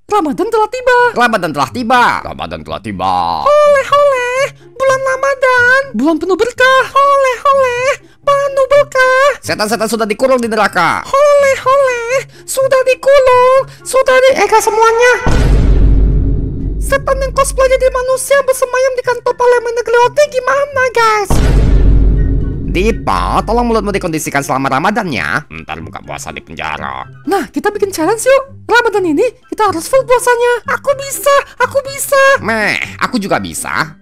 Ramadan telah tiba. Ramadan telah tiba. Ramadan telah tiba. Oleh, oleh, bulan Ramadan. Bulan penuh berkah. Oleh, oleh, penuh berkah. Setan-setan sudah dikurung di neraka. Oleh, oleh, sudah dikulung. Sudah semuanya. Setan yang cosplay jadi manusia bersemayam di kantor parlemen negeri OT gimana, guys? Dipa, tolong mulutmu dikondisikan selama Ramadan ya. Ntar buka puasa di penjara. Nah, kita bikin challenge yuk. Ramadan ini kita harus full puasanya. Aku bisa, aku bisa. Aku juga bisa.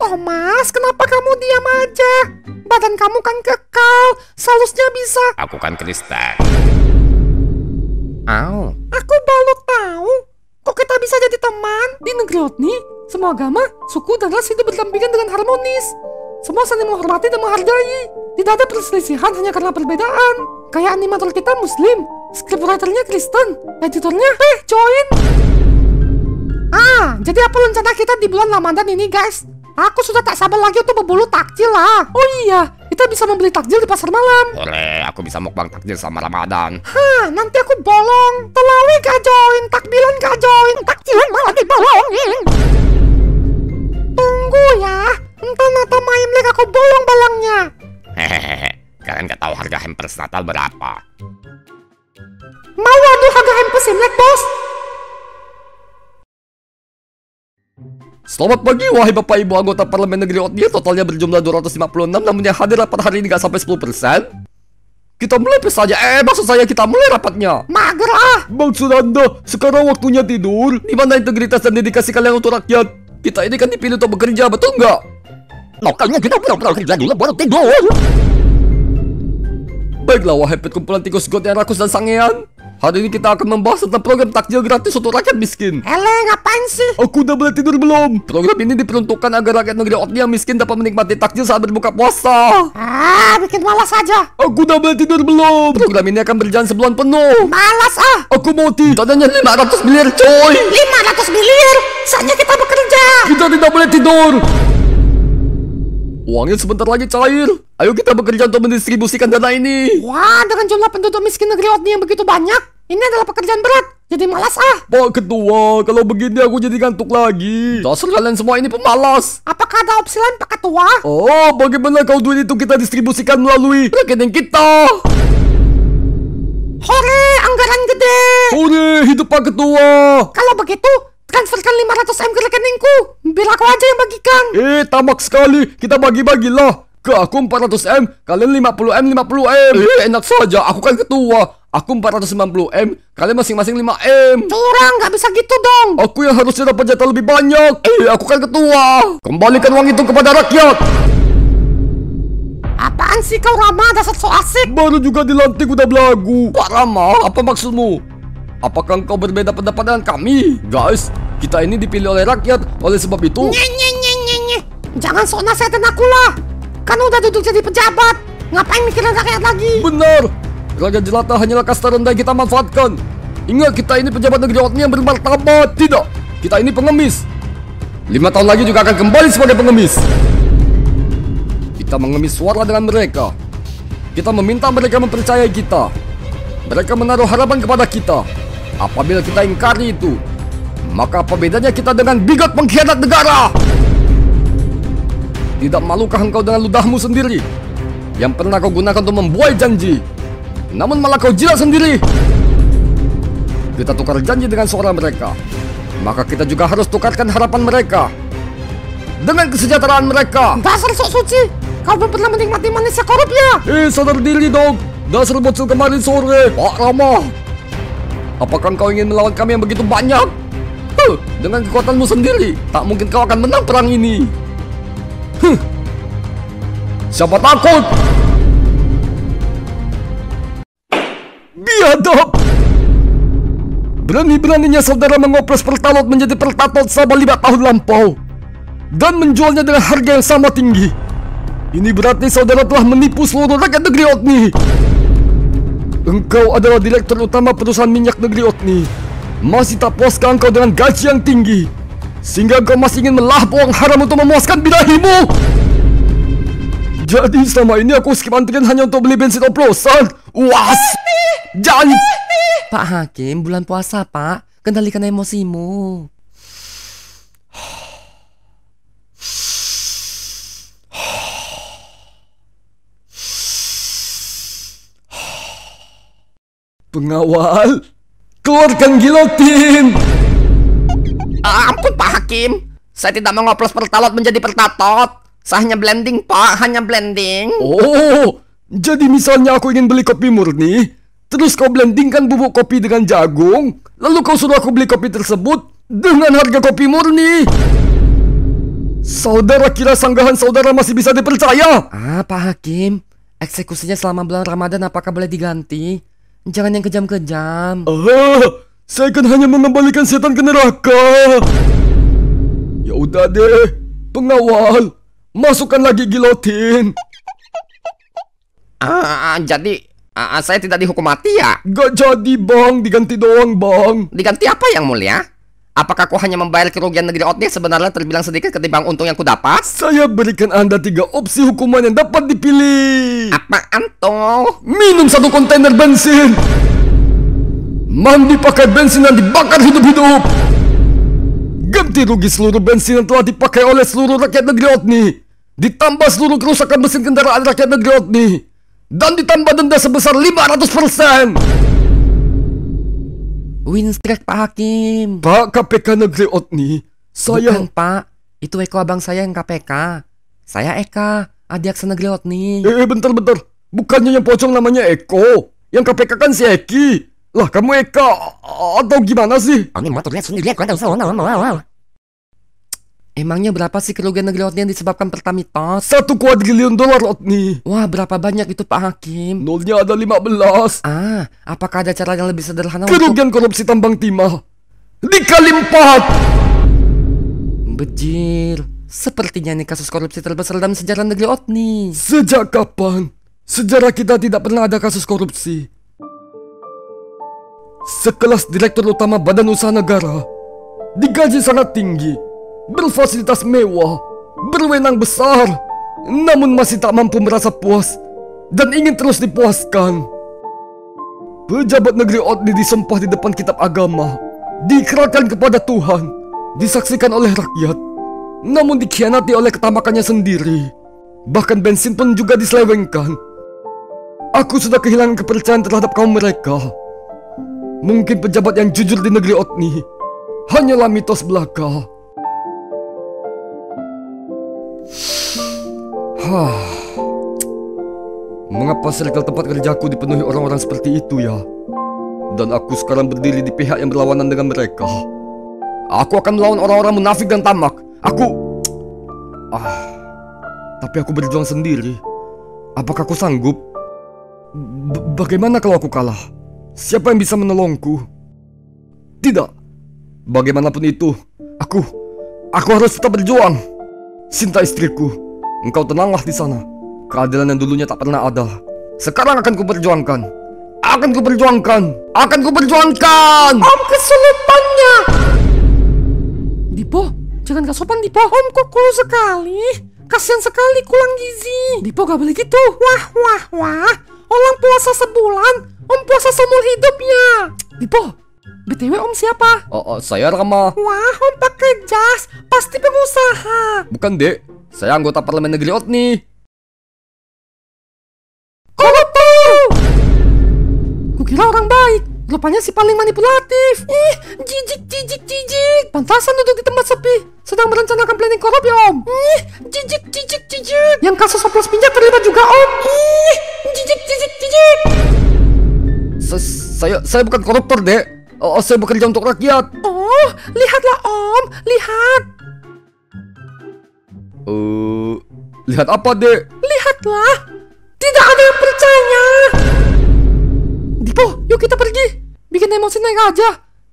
Oh mas, kenapa kamu diam aja? Badan kamu kan kekal, seharusnya bisa. Aku kan Kristen. Au. Aku baru tahu. Kok kita bisa jadi teman? Di negeri Otni, semua agama, suku, dan ras hidup berdampingan dengan harmonis. Semua saling menghormati dan menghargai. Tidak ada perselisihan hanya karena perbedaan. Kayak animator kita Muslim, scriptwriternya Kristen, editornya, join. Jadi apa rencana kita di bulan Ramadan ini, guys? Aku sudah tak sabar lagi untuk berburu takjil lah. Oh iya, kita bisa membeli takjil di pasar malam. Hore, aku bisa mukbang takjil selama Ramadan. Nanti aku bolong. Terawih gak join, takbilan gak join, takjilan malah dibolongin. Tunggu ya, entar Natal main lagi aku bolong balangnya. Hehehe, kalian gak tahu harga hampers Natal berapa? Mau adu harga hampers Imlek, bos? Selamat pagi wahai Bapak Ibu anggota Parlemen Negeri Otni. Totalnya berjumlah 256, namun yang hadir rapat hari ini gak sampai 10%. Kita mulai saja. Maksud saya kita mulai rapatnya. Mager ah. Maksud Anda, sekarang waktunya tidur? Di mana integritas dan dedikasi kalian untuk rakyat? Kita ini kan dipilih untuk bekerja, betul nggak? Makanya kita pura-pura kerja dulu baru tidur. Baiklah wahai perkumpulan tikus got yang rakus dan sangean. Hari ini kita akan membahas tentang program takjil gratis untuk rakyat miskin. Ngapain sih? Aku udah boleh tidur belum? Program ini diperuntukkan agar rakyat negeri Otni yang miskin dapat menikmati takjil saat berbuka puasa. Bikin malas aja. Aku udah boleh tidur belum? Program ini akan berjalan sebulan penuh. Malas ah. Aku mau dananya 500 miliar coy. 500 miliar? Saatnya kita bekerja. Kita tidak boleh tidur. Uangnya sebentar lagi cair. Ayo kita bekerja untuk mendistribusikan dana ini. Wah, dengan jumlah penduduk miskin negeri Otni yang begitu banyak, ini adalah pekerjaan berat. Jadi malas ah. Pak Ketua, kalau begini aku jadi ngantuk lagi. Dasar kalian semua ini pemalas. Apakah ada opsi lain Pak Ketua? Oh, bagaimana kalau duit itu kita distribusikan melalui rekening kita? Hore, anggaran gede. Hore, hidup Pak Ketua. Kalau begitu, transferkan 500M ke rekeningku. Biar aku aja yang bagikan. Tamak sekali. Kita bagi-bagilah. Ke aku 400M, kalian 50M, 50M. Enak saja, aku kan ketua. Aku 490M, kalian masing-masing 5M. Curang, nggak bisa gitu dong. Aku yang harusnya dapat jatah lebih banyak. Aku kan ketua. Kembalikan uang itu kepada rakyat. Apaan sih kau Rama, dasar so asik. Baru juga dilantik udah belagu. Pak Rama, apa maksudmu? Apakah engkau berbeda pendapat dengan kami? Guys, kita ini dipilih oleh rakyat. Oleh sebab itu jangan sok nasihatin aku lah. Kan udah duduk jadi pejabat. Ngapain mikirin rakyat lagi? Benar. Rakyat jelata hanyalah kasta rendah yang kita manfaatkan. Ingat, kita ini pejabat negeri Otni yang bermartabat. Tidak, kita ini pengemis. 5 tahun lagi juga akan kembali sebagai pengemis. Kita mengemis suara dengan mereka. Kita meminta mereka mempercayai kita. Mereka menaruh harapan kepada kita. Apabila kita ingkari itu, maka apa bedanya kita dengan bigot pengkhianat negara? Tidak malukah engkau dengan ludahmu sendiri yang pernah kau gunakan untuk membuai janji, namun malah kau jilat sendiri? Kita tukar janji dengan suara mereka, maka kita juga harus tukarkan harapan mereka dengan kesejahteraan mereka. Dasar sok suci, kau belum pernah menikmati manisnya korup ya? Sadar diri dong. Dasar bocil kemarin sore, Pak Rama. Apakah kau ingin melawan kami yang begitu banyak? Dengan kekuatanmu sendiri, tak mungkin kau akan menang perang ini. Siapa takut? Biadab! Berani-beraninya saudara mengoplos Pertalot menjadi Pertatot selama 5 tahun lampau dan menjualnya dengan harga yang sama tinggi. Ini berarti saudara telah menipu seluruh rakyat negeri Otni. Engkau adalah direktur utama perusahaan minyak negeri Otni. Masih tak puaskah engkau dengan gaji yang tinggi, sehingga engkau masih ingin melahap uang haram untuk memuaskan birahimu? Jadi selama ini aku skip antrian hanya untuk beli bensin oplosan. Was! Jangan! Pak Hakim, bulan puasa, Pak. Kendalikan emosimu. Pengawal, keluarkan gilotin. Ampun Pak Hakim, saya tidak mau ngoplos pertalot menjadi pertatot. Saya hanya blending Pak, hanya blending. Oh, jadi misalnya aku ingin beli kopi murni, terus kau blendingkan bubuk kopi dengan jagung, lalu kau suruh aku beli kopi tersebut dengan harga kopi murni. Saudara kira sanggahan saudara masih bisa dipercaya? Pak Hakim, eksekusinya selama bulan Ramadan apakah boleh diganti? Jangan yang kejam-kejam. Saya kan hanya mengembalikan setan ke neraka. Ya udah deh, pengawal, masukkan lagi gilotin. Jadi saya tidak dihukum mati ya? Gak jadi bang, diganti doang bang. Diganti apa yang mulia? Apakah kau hanya membayar kerugian negeri Otni sebenarnya terbilang sedikit ketimbang untung yang kudapat? Saya berikan Anda 3 opsi hukuman yang dapat dipilih. Apaan tuh? Minum 1 kontainer bensin, mandi pakai bensin yang dibakar hidup-hidup, ganti rugi seluruh bensin yang telah dipakai oleh seluruh rakyat negeri Otni, ditambah seluruh kerusakan mesin kendaraan rakyat negeri Otni, dan ditambah denda sebesar 500%. Win strike Pak Hakim. Pak KPK negeri Otni, saya... Bukan Pak, itu Eko abang saya yang KPK. Saya Eka, adik aksa negeri Otni. Bentar. Bukannya yang pocong namanya Eko. Yang KPK kan si Eki. Lah kamu Eka atau gimana sih? Emangnya berapa sih kerugian negeri Otni yang disebabkan Pertamitos? $1 kuadriliun Otni. Wah, berapa banyak itu Pak Hakim? Nolnya ada 15. Apakah ada cara yang lebih sederhana kerugian korupsi tambang timah dikali 4. Bejir, sepertinya ini kasus korupsi terbesar dalam sejarah negeri Otni. Sejak kapan sejarah kita tidak pernah ada kasus korupsi? Sekelas direktur utama Badan Usaha Negara, digaji sangat tinggi, berfasilitas mewah, berwenang besar, namun masih tak mampu merasa puas dan ingin terus dipuaskan. Pejabat negeri Otni disumpah di depan kitab agama, diikrarkan kepada Tuhan, disaksikan oleh rakyat, namun dikhianati oleh ketamakannya sendiri. Bahkan bensin pun juga diselewengkan. Aku sudah kehilangan kepercayaan terhadap kaum mereka. Mungkin pejabat yang jujur di negeri Otni hanyalah mitos belaka. Mengapa circle tempat kerjaku dipenuhi orang-orang seperti itu ya? Dan aku sekarang berdiri di pihak yang berlawanan dengan mereka. Aku akan melawan orang-orang munafik dan tamak. Tapi aku berjuang sendiri. Apakah aku sanggup? Bagaimana kalau aku kalah? Siapa yang bisa menolongku? Tidak. Bagaimanapun itu, aku harus tetap berjuang. Sinta istriku, engkau tenanglah di sana. Keadilan yang dulunya tak pernah ada, sekarang akan kuperjuangkan. Akan kuperjuangkan. Om kesulitannya. Dipo, jangan gak sopan Dipo. Om kok cool sekali. Kasian sekali kurang gizi. Dipo gak boleh gitu. Wah. Orang puasa sebulan, Om puasa seumur hidupnya. Dipo, BTW Om siapa? Saya Rama. Wah, Om pakai jas, pasti pengusaha. Bukan dek, saya anggota parlemen negeri Otni. Koruptor! Kukira orang baik, rupanya si paling manipulatif. Jijik. Pantasan duduk di tempat sepi, sedang merencanakan planning korup ya Om. Jijik. Yang kasus oplos minyak terlibat juga Om. Jijik. Saya bukan koruptor dek. Saya bekerja untuk rakyat. Oh, lihatlah Om, lihat. Lihat apa dek? Lihatlah, tidak ada yang percaya. Dipo, yuk kita pergi. Bikin emosi naik aja.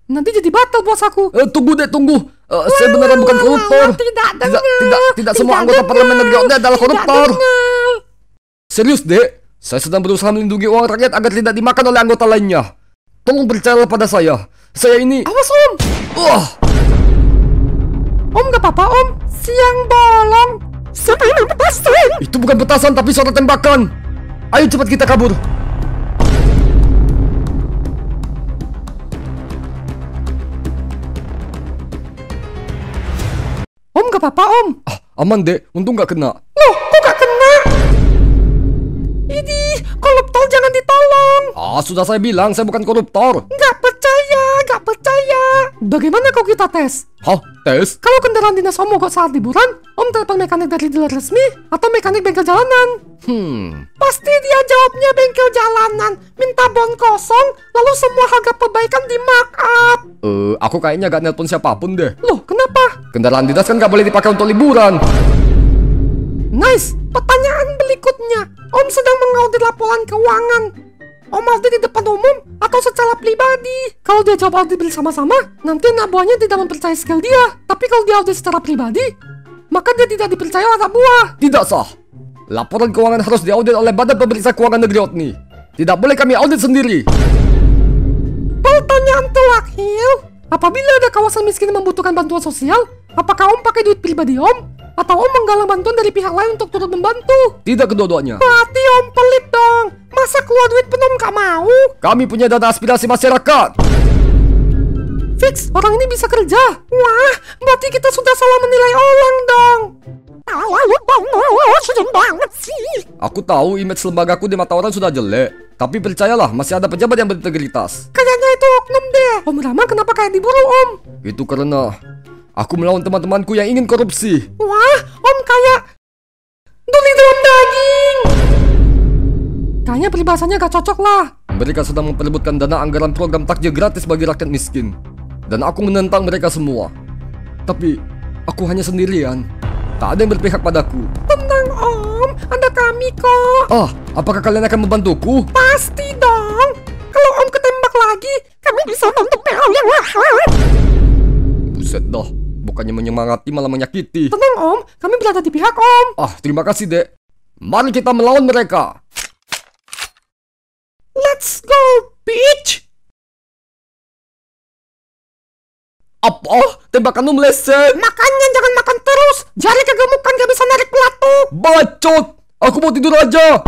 Nanti jadi batal puasaku. Tunggu dek, tunggu. Saya beneran bukan koruptor. Tidak semua anggota parlemen negeri Otni adalah koruptor. Serius dek, saya sedang berusaha melindungi uang rakyat agar tidak dimakan oleh anggota lainnya. Tolong percayalah pada saya. Saya ini... Awas Om. Om gak apa-apa Om. Siang bolong, Siapa yang main petasan? Itu bukan petasan tapi suara tembakan. Ayo cepat kita kabur. Om, gak apa-apa om. Aman dek, untung gak kena. Loh, kok gak kena? Ini koruptor jangan ditolong. Sudah saya bilang saya bukan koruptor. Gak percaya, gak percaya. Bagaimana kalau kita tes? Hah? Tes? Kalau kendaraan dinas om mogok saat liburan, om telepon mekanik dari dealer resmi atau mekanik bengkel jalanan? Pasti dia jawabnya bengkel jalanan, minta bon kosong, lalu semua harga perbaikan di markup. Aku kayaknya gak nelpon siapapun deh. Loh, kenapa? Kendaraan dinas kan gak boleh dipakai untuk liburan. Nice. Pertanyaan berikutnya, om sedang mengaudit laporan keuangan. Om audit di depan umum atau secara pribadi? Kalau dia jawab audit bersama-sama, nanti anak buahnya tidak mempercayai skill dia. Tapi kalau dia audit secara pribadi, maka dia tidak dipercaya anak buah. Tidak sah. Laporan keuangan harus diaudit oleh Badan Pemeriksa Keuangan Negeri OTNI. Tidak boleh kami audit sendiri. Pertanyaan terakhir, apabila ada kawasan miskin yang membutuhkan bantuan sosial, apakah om pakai duit pribadi om? Atau om menggalang bantuan dari pihak lain untuk turut membantu? Tidak kedua-duanya. Berarti om pelit dong. Masa keluar duit pun om gak mau? Kami punya dana aspirasi masyarakat. Fix, orang ini bisa kerja. Wah, berarti kita sudah salah menilai orang dong. Banget sih. Aku tahu image lembagaku di mata orang sudah jelek. Tapi percayalah, masih ada pejabat yang berintegritas. Kayaknya itu oknum deh. Om Rama kenapa kayak diburu om? Itu karena aku melawan teman-temanku yang ingin korupsi. Wah, om kayak duli dalam daging. Kayaknya peribahasanya gak cocok lah. Mereka sedang memperebutkan dana anggaran program takjil gratis bagi rakyat miskin. Dan aku menentang mereka semua. Tapi aku hanya sendirian. Tak ada yang berpihak padaku. Tenang om, ada kami kok. Apakah kalian akan membantuku? Pasti dong. Kalau om ketembak lagi, kami bisa bantu PO yang lahat. Buset dah, bukannya menyemangati malah menyakiti. Tenang om, kami berada di pihak om. Terima kasih dek. Mari kita melawan mereka. Let's go, bitch. Apa? Tembakanmu meleset. Makanya jangan makan terus. Jari kegemukan gak bisa narik pelatuk. Bacot. Aku mau tidur aja.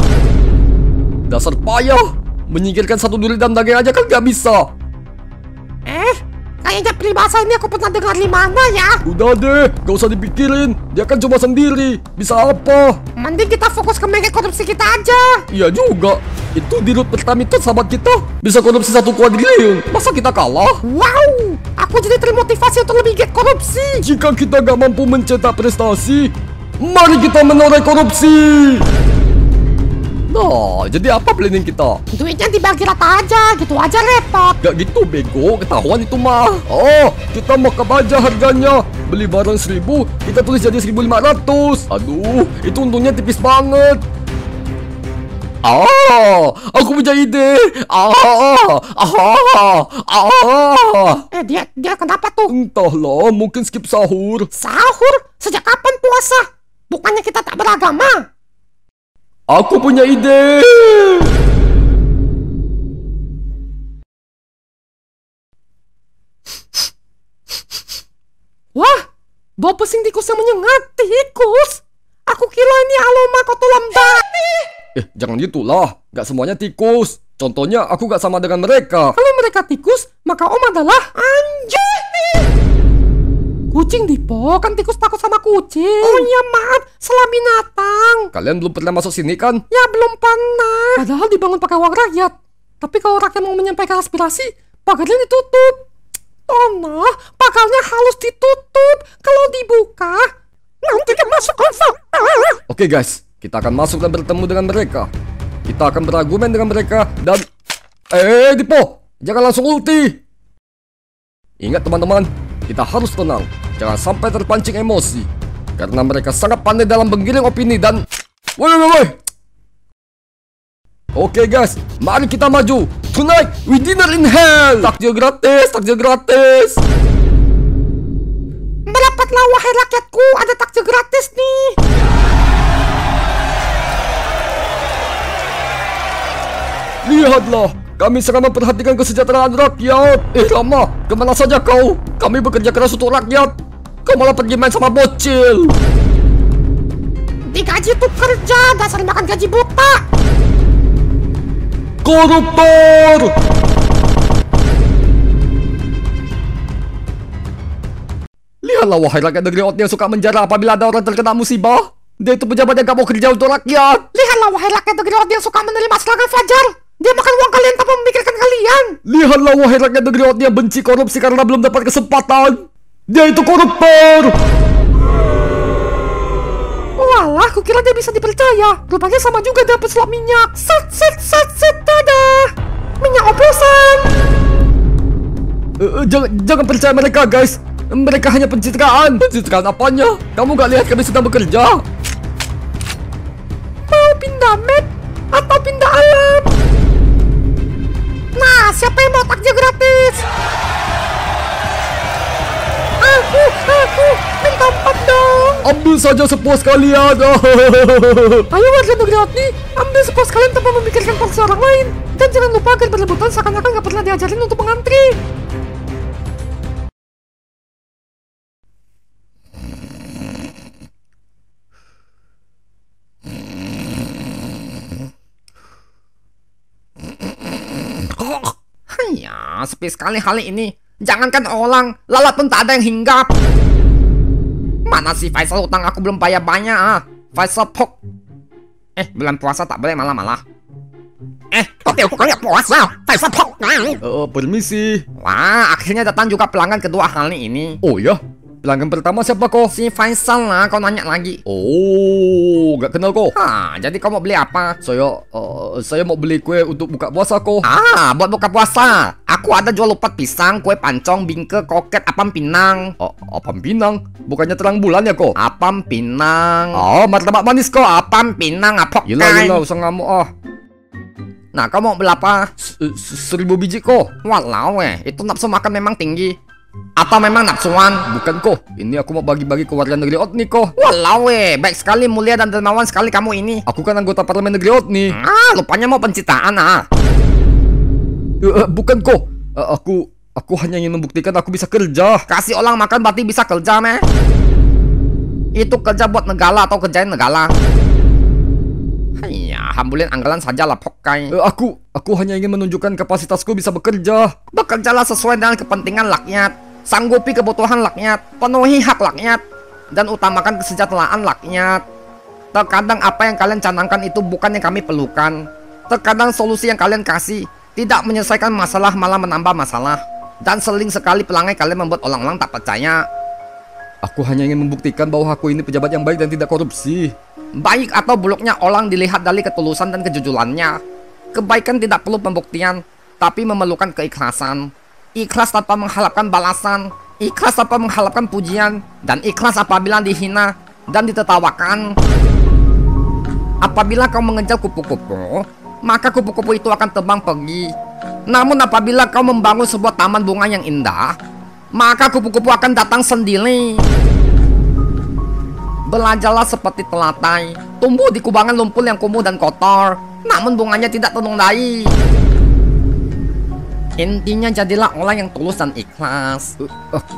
Dasar payah. Menyingkirkan satu duri dalam daging aja kan gak bisa. Kayaknya peribahasa ini aku pernah dengar di mana ya. Udah deh, gak usah dipikirin. Dia kan cuma sendiri. Bisa apa? Mending kita fokus ke mega korupsi kita aja. Iya juga. Itu di Rut Pertamina sahabat kita bisa korupsi 1 kuadriliun. Masa kita kalah? Wow, aku jadi termotivasi untuk lebih giat korupsi. Jika kita gak mampu mencetak prestasi, mari kita menoreh korupsi. Nah, jadi apa planning kita? Duitnya dibagi rata aja, gitu aja repot. Gak gitu bego, ketahuan itu mah. Kita mau ke baja harganya. Beli barang 1000, kita tulis jadi 1500. Aduh, itu untungnya tipis banget. Aku punya ide. Dia kenapa tuh? Entahlah, mungkin skip sahur. Sahur? Sejak kapan puasa? Bukannya kita tak beragama? Aku punya ide. Wah, bau pesing tikus yang menyengat. Tikus? Aku kira ini aroma kotoran babi. Jangan gitulah. Gak semuanya tikus. Contohnya aku gak sama dengan mereka. Kalau mereka tikus, maka om adalah anjing. Kucing Dipo, kan tikus takut sama kucing. Oh iya maaf, salah binatang. Kalian belum pernah masuk sini kan? Ya belum pernah. Padahal dibangun pakai uang rakyat. Tapi kalau rakyat mau menyampaikan aspirasi, pagarnya ditutup. Nah, pagarnya harus ditutup. Kalau dibuka, nanti kan masuk konflik. Oke guys, kita akan masuk dan bertemu dengan mereka. Kita akan berargumen dengan mereka dan... Dipo, jangan langsung ulti. Ingat teman-teman, kita harus tenang. Jangan sampai terpancing emosi. Karena mereka sangat pandai dalam menggiring opini dan... Woi. Oke guys, mari kita maju. Tonight, we dinner in hell. Takjil gratis. Mendapatlah wahai rakyatku, ada takjil gratis nih. Lihatlah, kami sangat memperhatikan kesejahteraan rakyat. Rama, kemana saja kau? Kami bekerja keras untuk rakyat. Kau malah pergi main sama bocil. digaji untuk kerja, dasar makan gaji buta. Koruptor! Lihatlah wahai rakyat negeri Otni yang suka menjara apabila ada orang terkena musibah. Dia itu pejabat yang gak mau kerja untuk rakyat. Lihatlah wahai rakyat negeri Otni yang suka menerima serangan fajar. Dia makan uang kalian tanpa memikirkan kalian. Lihatlah wahai rakyat negeri Otni yang benci korupsi karena belum dapat kesempatan. Dia itu koruptor. Walah, aku kira dia bisa dipercaya. Rupanya sama juga dapat suap minyak. Set, dadah. Minyak oplosan. Jangan percaya mereka, guys. Mereka hanya pencitraan. Pencitraan apanya? Kamu gak lihat kami sedang bekerja? Mau pindah map atau pindah alam? Nah, siapa yang mau takjil gratis? Aku minta 4 dong. Ambil saja sepuas kalian. Ayo warga negeri Otni, ambil sepuas kalian tanpa memikirkan porsi orang lain. Dan jangan lupa agar berebutan seakan-akan gak pernah diajarin untuk mengantri. Ya, sepi sekali kali ini. Jangankan orang, lalat pun tak ada yang hinggap. Mana si Faisal, utang aku belum bayar banyak ah. Faisal pok. Bulan puasa tak boleh malah-malah. Hotelku nggak puasa. Faisal pok. Permisi. Wah, akhirnya datang juga pelanggan kedua kali ini. Oh ya? Pelanggan pertama siapa kok? Si Faisal lah, kau nanya lagi. Oh, gak kenal kok. Jadi kau mau beli apa? Saya mau beli kue untuk buka puasa kok. Buat buka puasa. Aku ada jual lupat pisang, kue pancong, bingke, koket, apam pinang. Apam pinang? Bukannya terang bulan ya kok? Apam pinang. Martabak manis kok. Apam pinang, apok Gila, usah ngamuk Nah, kau mau beli apa? 1000 biji kok. Walau itu nafsu makan memang tinggi. Atau memang nafsuan? Bukan kok. Ini aku mau bagi-bagi ke warga negeri Otni kok. Walau baik sekali, mulia dan dermawan sekali kamu ini. Aku kan anggota parlemen negeri Otni. Lupanya mau pencitraan Bukan kok. Aku hanya ingin membuktikan aku bisa kerja. Kasih orang makan berarti bisa kerja meh. Itu kerja buat negara atau kerjain negara? Ya, hambulin anggaran saja lah pokai. Aku hanya ingin menunjukkan kapasitasku bisa bekerja. Bekerjalah sesuai dengan kepentingan rakyat. Sanggupi kebutuhan rakyat. Penuhi hak rakyat. Dan utamakan kesejahteraan rakyat. Terkadang apa yang kalian canangkan itu bukan yang kami perlukan. Terkadang solusi yang kalian kasih tidak menyelesaikan masalah, malah menambah masalah. Dan sering sekali pelangai kalian membuat orang-orang tak percaya. Aku hanya ingin membuktikan bahwa aku ini pejabat yang baik dan tidak korupsi. Baik atau buruknya orang dilihat dari ketulusan dan kejujurannya. Kebaikan tidak perlu pembuktian, tapi memerlukan keikhlasan. Ikhlas tanpa mengharapkan balasan, ikhlas tanpa mengharapkan pujian, dan ikhlas apabila dihina dan ditertawakan. Apabila kau mengejar kupu-kupu, maka kupu-kupu itu akan terbang pergi. Namun apabila kau membangun sebuah taman bunga yang indah, maka kupu-kupu akan datang sendiri. Belajarlah seperti telatai, tumbuh di kubangan lumpur yang kumuh dan kotor, namun bunganya tidak ternodai. Intinya jadilah orang yang tulus dan ikhlas.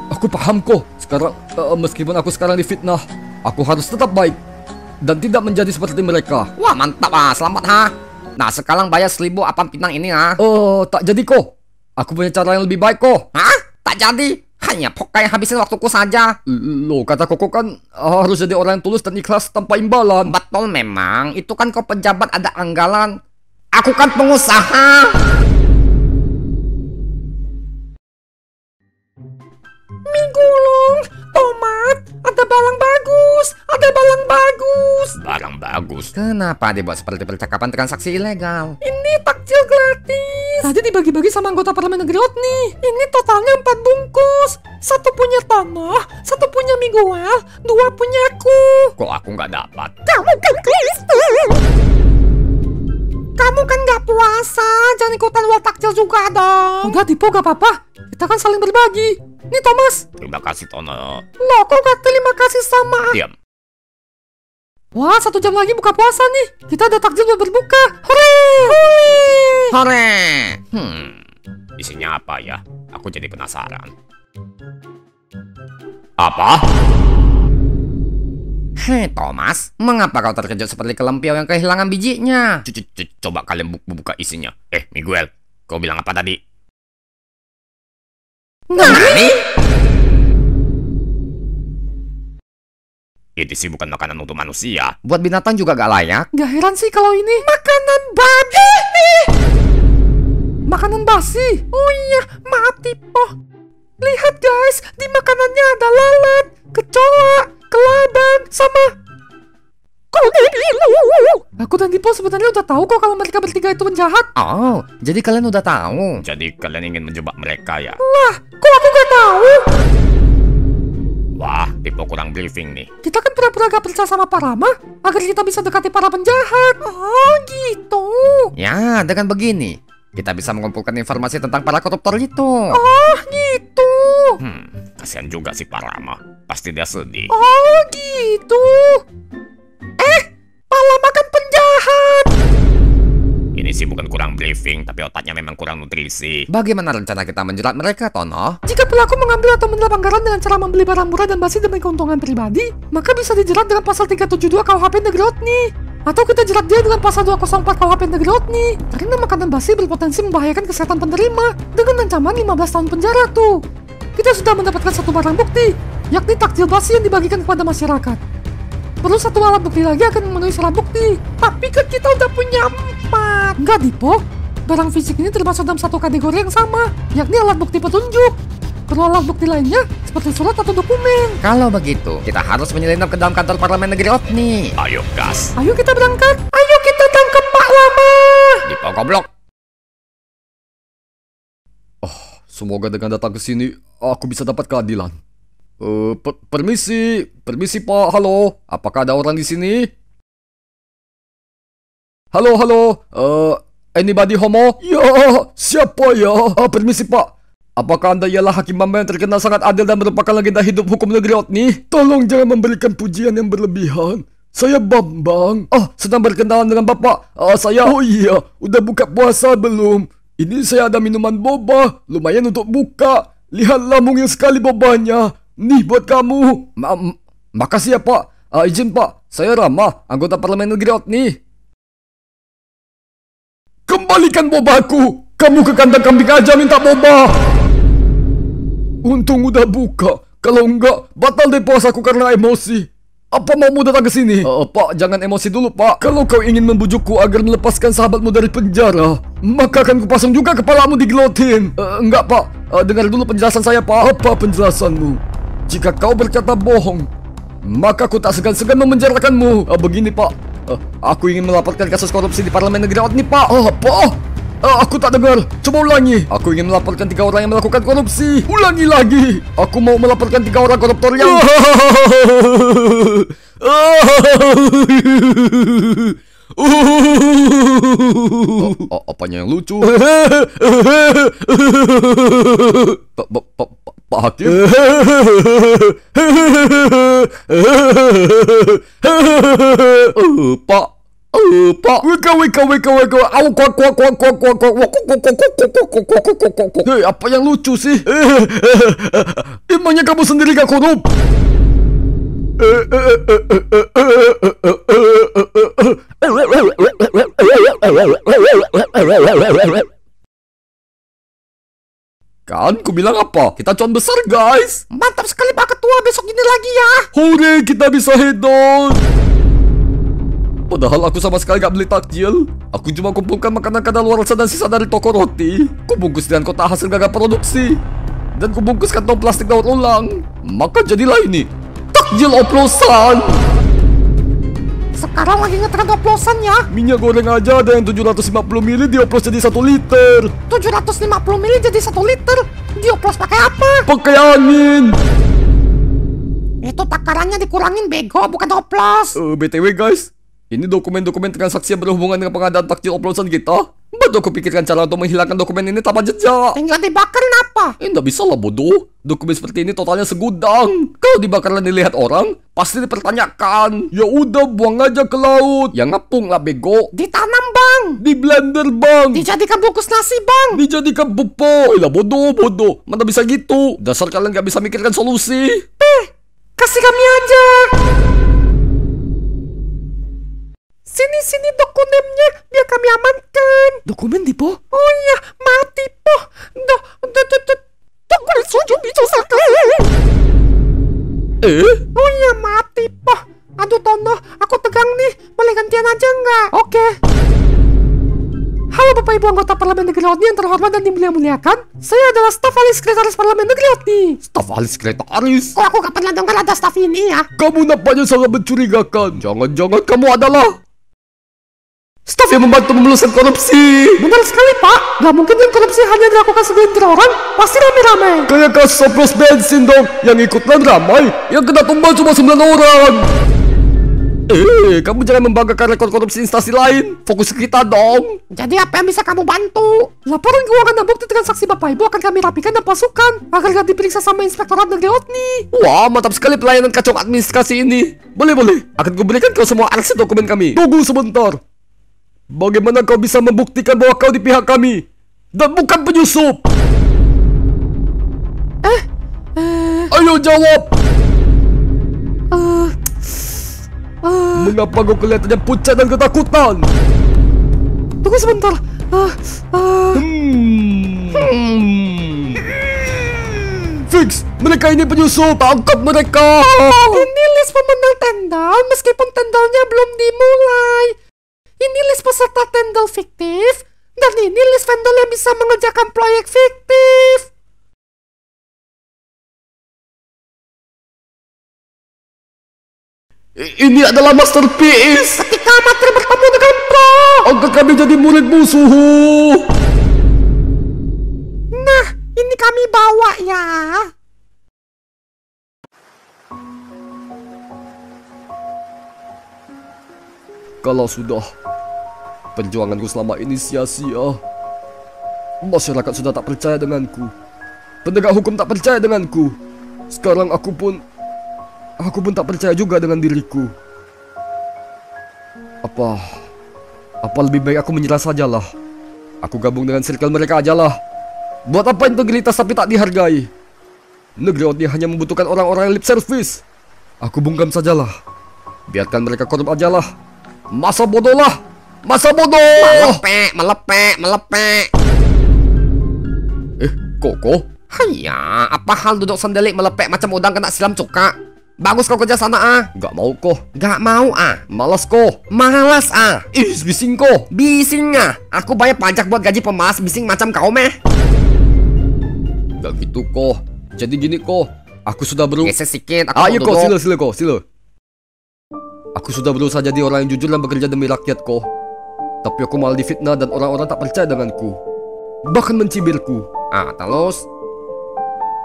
Aku paham kok. Sekarang, meskipun aku sekarang difitnah, aku harus tetap baik dan tidak menjadi seperti mereka. Wah mantap selamat Nah sekarang bayar 1000 apam pinang ini Tak jadi kok. Aku punya cara yang lebih baik kok. Tak jadi. Hanya pokai habisin waktuku saja. Loh, kata Koko kan harus jadi orang yang tulus dan ikhlas tanpa imbalan. Betul memang. Itu kan kau pejabat ada anggaran. Aku kan pengusaha. Mie gulung, tomat, ada balang bagus, ada balang bagus. Barang bagus. Kenapa dibuat seperti percakapan transaksi ilegal? Ini takjil gratis. Tadi dibagi-bagi sama anggota parlemen negeri Otni. Ini totalnya 4 bungkus. 1 punya tanah, 1 punya mie goel, 2 punya aku. Kok aku nggak dapat? Kamu kan Kristen. Kamu kan nggak puasa, jangan ikutan luar takjil juga dong. Udah Dipo, gak apa-apa. Kita kan saling berbagi. Nih Thomas. Terima kasih Tono. Loh, kok gak terima kasih sama? Diam. Wah, 1 jam lagi buka puasa nih. Kita ada takjil buat berbuka. Hore! Hore! Isinya apa ya? Aku jadi penasaran. Apa? Hei Thomas, mengapa kau terkejut seperti kelempiau yang kehilangan bijinya? Coba kalian buka isinya. Miguel, kau bilang apa tadi? Nani? Ini sih bukan makanan untuk manusia. Buat binatang juga gak layak. Gak heran sih kalau ini makanan babi nih. Makanan basi. Oh iya, maaf Tipo. Lihat guys, di makanannya ada lalat, kecoa, kelabang, sama... Aku dan Tipo sebenarnya udah tahu kok kalau mereka bertiga itu penjahat. Oh, jadi kalian udah tahu. Jadi kalian ingin menjebak mereka ya? Lah, kok aku gak tahu? Wah, Tipo kurang briefing nih. Kita kan pura-pura gak percaya sama Pak Rama agar kita bisa dekati para penjahat. Oh gitu. Ya, dengan begini kita bisa mengumpulkan informasi tentang para koruptor itu. Oh gitu. Kasihan juga sih Pak Rama. Pasti dia sedih. Oh gitu. Pak Rama kan penjahat. Ini sih bukan kurang briefing, tapi otaknya memang kurang nutrisi. Bagaimana rencana kita menjerat mereka, Tono? Jika pelaku mengambil atau menyerap anggaran dengan cara membeli barang murah dan basi demi keuntungan pribadi, maka bisa dijerat dengan pasal 372 KUHP Negeri Otni. Atau kita jerat dia dengan pasal 204 KUHP Negeri Otni. Karena makanan basi berpotensi membahayakan kesehatan penerima dengan ancaman 15 tahun penjara tuh. Kita sudah mendapatkan satu barang bukti, yakni takjil basi yang dibagikan kepada masyarakat. Perlu satu alat bukti lagi akan memenuhi syarat bukti. Tapi kan kita udah punya 4. Enggak, Dipo. Barang fisik ini termasuk dalam satu kategori yang sama, yakni alat bukti petunjuk. Perlu alat bukti lainnya, seperti surat atau dokumen. Kalau begitu, kita harus menyelinap ke dalam kantor parlemen negeri Otni. Ayo, gas. Ayo kita berangkat. Ayo kita tangkap Pak Lama. Dipo goblok. Semoga dengan datang ke sini aku bisa dapat keadilan. Permisi Pak, halo. Apakah ada orang di sini? Halo. Anybody homo? Ya, siapa ya? Permisi Pak. Apakah Anda ialah Hakim Bambang yang terkenal sangat adil dan merupakan legenda hidup hukum negeri Otni? Tolong jangan memberikan pujian yang berlebihan. Saya Bambang. Sedang berkenalan dengan Bapak. Saya... Oh iya, udah buka puasa belum? Ini saya ada minuman boba, lumayan untuk buka. Lihatlah mungil sekali bobanya. Nih buat kamu. Makasih ya Pak. Izin Pak, saya Rama, anggota parlemen negeri Otni. Kembalikan bobaku. Kamu ke kandang kambing aja minta boba. Untung udah buka. Kalau enggak, batal deh puasaku karena emosi. Apa maumu datang ke sini? Pak, jangan emosi dulu, Pak. Kalau kau ingin membujukku agar melepaskan sahabatmu dari penjara, maka akan kupasang juga kepalamu di gilotin. Enggak, Pak. Dengar dulu penjelasan saya, Pak. Apa penjelasanmu? Jika kau berkata bohong, maka aku tak segan-segan memenjarakanmu. Begini, Pak. Aku ingin melaporkan kasus korupsi di parlemen negeri Otni, Pak. Apa? Aku tak dengar. Coba ulangi. Aku ingin melaporkan 3 orang yang melakukan korupsi. Ulangi lagi. Aku mau melaporkan 3 orang koruptor yang... Apanya yang lucu? Pak Hakim? Pak, Hei, apa yang lucu sih? Emangnya kamu sendiri gak korup? Kan, ku bilang apa? Kita cuan besar, guys. Mantap sekali Pak Ketua, besok ini lagi ya. Hore, kita bisa hedon. Padahal aku sama sekali gak beli takjil. Aku cuma kumpulkan makanan kadaluarsa dan sisa dari toko roti. Kubungkus dengan kotak hasil gagal produksi. Dan kubungkus kantong plastik daur ulang. Maka jadilah ini takjil oplosan. Sekarang lagi ngetren oplosan ya. Minyak goreng aja ada yang 750 ml dioplos jadi 1 liter. 750 ml jadi 1 liter. Dioplos pakai apa? Pakai angin. Itu takarannya dikurangin bego, bukan oplos. BTW guys, ini dokumen-dokumen transaksi yang berhubungan dengan pengadaan takjil oplosan kita. Baru aku pikirkan cara untuk menghilangkan dokumen ini tanpa jejak. Tinggal dibakarin apa? Nggak bisa lah bodoh. Dokumen seperti ini totalnya segudang. Kalau dibakar dan dilihat orang, pasti dipertanyakan. Ya udah buang aja ke laut. Ya ngapung lah bego. Ditanam bang. Di blender bang. Dijadikan bungkus nasi bang. Dijadikan pupo. Lah bodoh. Mana bisa gitu. Dasar kalian nggak bisa mikirkan solusi. Kasih kami aja. Sini dokumennya biar kami amankan. Dokumen Dipo? Oh iya, mati po. Dokumen suju bicu sakit. Oh iya, mati po. Aduh Tono, aku tegang nih. Boleh gantian aja nggak? Oke. Halo Bapak Ibu anggota Parlemen Negeri Otni yang terhormat dan dimuliakan. Saya adalah staf ahli sekretaris Parlemen Negeri Otni. Staf ahli sekretaris? Kok aku gak pernah dengar ada staf ini ya? Kamu nampaknya sangat mencurigakan. Jangan-jangan kamu adalah staf yang membantu memeluluhkan korupsi. Benar sekali Pak. Gak mungkin kan korupsi hanya dilakukan segelintir orang. Pasti rame-rame. Kayak kasus oplos bensin dong. Yang ikutan ramai. Yang kena tumbal cuma 9 orang. Kamu jangan membanggakan rekor korupsi instansi lain. Fokus ke kita dong. Jadi apa yang bisa kamu bantu? Laporan keuangan dan bukti dengan saksi Bapak Ibu akan kami rapikan dan pasukan agar gak diperiksa sama Inspektorat Negeri Otni. Wah, mantap sekali pelayanan kacau administrasi ini. Boleh. Akan kuberikan kau semua akses dokumen kami. Tunggu sebentar. Bagaimana kau bisa membuktikan bahwa kau di pihak kami dan bukan penyusup? Ayo jawab. Mengapa kau kelihatannya pucat dan ketakutan? Tunggu sebentar. Fix, mereka ini penyusup. Tangkap mereka. Ini list pemenang tendal meskipun tendalnya belum dimulai. Ini list peserta tendal fiktif. Dan ini list vendor yang bisa mengerjakan proyek fiktif. Ini adalah masterpiece. Ketika amatir bertemu dengan pro, Angkat kami jadi murid musuh. nah ini kami bawa ya. Kalau sudah, perjuanganku selama ini sia-sia. Masyarakat sudah tak percaya denganku. Penegak hukum tak percaya denganku. Sekarang aku pun tak percaya juga dengan diriku. Apa lebih baik aku menyerah sajalah. Aku gabung dengan circle mereka ajalah. Buat apa integritas tapi tak dihargai? Negeri Otni hanya membutuhkan orang-orang lip service. Aku bungkam sajalah. Biarkan mereka korup ajalah. Masa bodoh lah. Masa bodoh. Melepek. Koko? Haiya, apa hal duduk sendelik melepek macam udang kena silam cuka? Bagus kau kerja sana ah. Gak mau kok. Gak mau ah. Malas kok. Malas ah. Bising kok. Bising ah. Aku bayar pajak buat gaji pemalas bising macam kau meh. Gak gitu kok. Jadi gini kok. Aku sudah Geser sikit, aku Ayo mau kok, duduk. sila kok, sila. Aku sudah berusaha jadi orang yang jujur dan bekerja demi rakyat kok. Tapi aku malah difitnah dan orang-orang tak percaya denganku. Bahkan mencibirku. Terus?